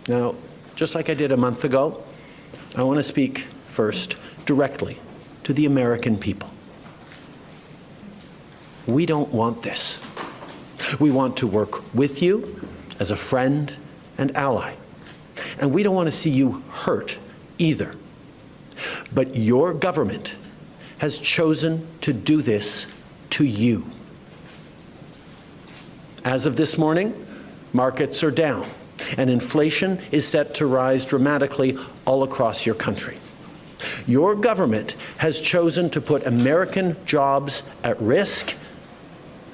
Now, just like I did a month ago, I want to speak first directly to the American people. We don't want this. We want to work with you as a friend and ally. And we don't want to see you hurt either. But your government has chosen to do this to you. As of this morning, markets are down, and inflation is set to rise dramatically all across your country. Your government has chosen to put American jobs at risk,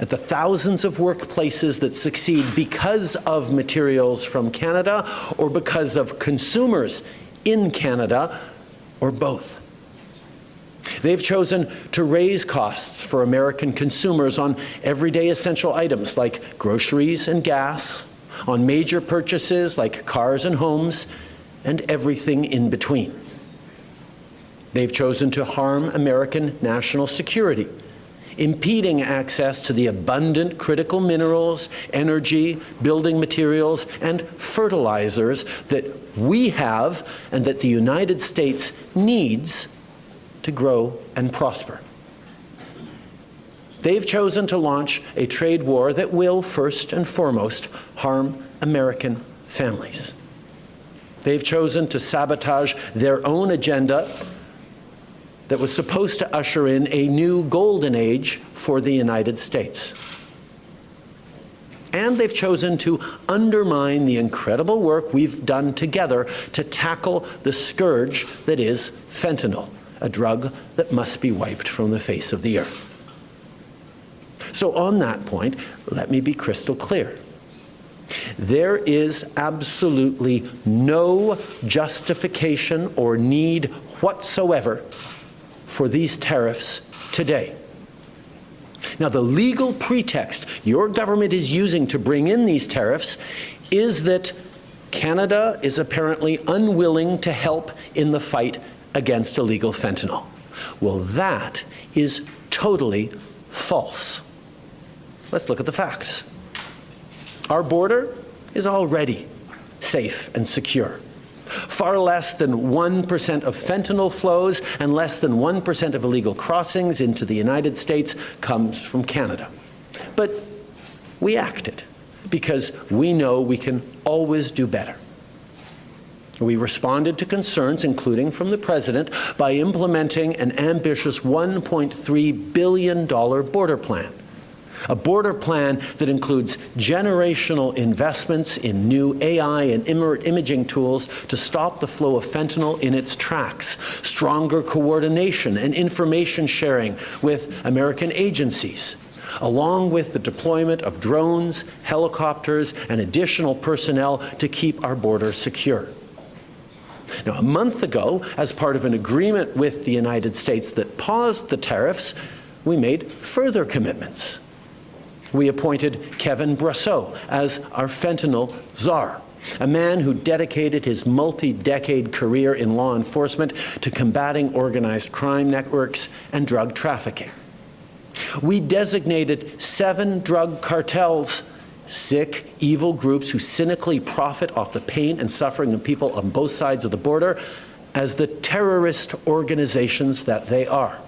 at the thousands of workplaces that succeed because of materials from Canada or because of consumers in Canada, or both. They've chosen to raise costs for American consumers on everyday essential items like groceries and gas, on major purchases like cars and homes, and everything in between. They've chosen to harm American national security, impeding access to the abundant critical minerals, energy, building materials, and fertilizers that we have and that the United States needs to grow and prosper. They've chosen to launch a trade war that will, first and foremost, harm American families. They've chosen to sabotage their own agenda that was supposed to usher in a new golden age for the United States. And they've chosen to undermine the incredible work we've done together to tackle the scourge that is fentanyl, a drug that must be wiped from the face of the earth. So on that point, let me be crystal clear. There is absolutely no justification or need whatsoever for these tariffs today. Now, the legal pretext your government is using to bring in these tariffs is that Canada is apparently unwilling to help in the fight against illegal fentanyl. Well, that is totally false. Let's look at the facts. Our border is already safe and secure. Far less than 1% of fentanyl flows and less than 1% of illegal crossings into the United States comes from Canada. But we acted because we know we can always do better. We responded to concerns, including from the President, by implementing an ambitious $1.3 billion border plan. A border plan that includes generational investments in new AI and imaging tools to stop the flow of fentanyl in its tracks, stronger coordination and information sharing with American agencies, along with the deployment of drones, helicopters, and additional personnel to keep our border secure. Now, a month ago, as part of an agreement with the United States that paused the tariffs, we made further commitments. We appointed Kevin Brasseau as our fentanyl czar, a man who dedicated his multi-decade career in law enforcement to combating organized crime networks and drug trafficking. We designated 7 drug cartels, sick, evil groups who cynically profit off the pain and suffering of people on both sides of the border, as the terrorist organizations that they are.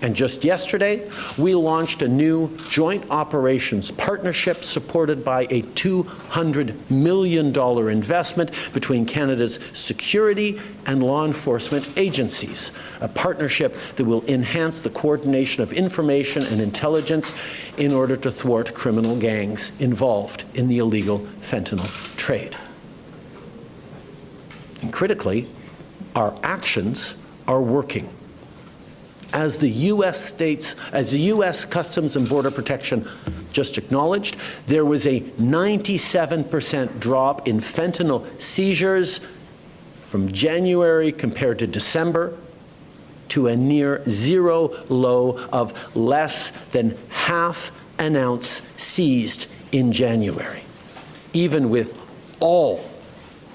And just yesterday, we launched a new joint operations partnership supported by a $200 million investment between Canada's security and law enforcement agencies, a partnership that will enhance the coordination of information and intelligence in order to thwart criminal gangs involved in the illegal fentanyl trade. And critically, our actions are working. As the U.S. Customs and Border Protection just acknowledged, there was a 97% drop in fentanyl seizures from January compared to December, to a near zero low of less than half an ounce seized in January, even with all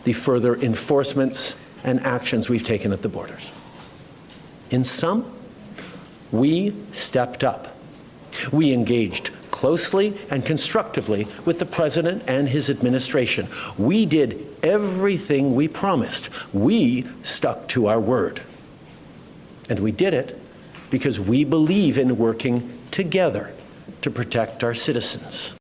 the further enforcements and actions we've taken at the borders. In sum, we stepped up. We engaged closely and constructively with the President and his administration. We did everything we promised. We stuck to our word. And we did it because we believe in working together to protect our citizens.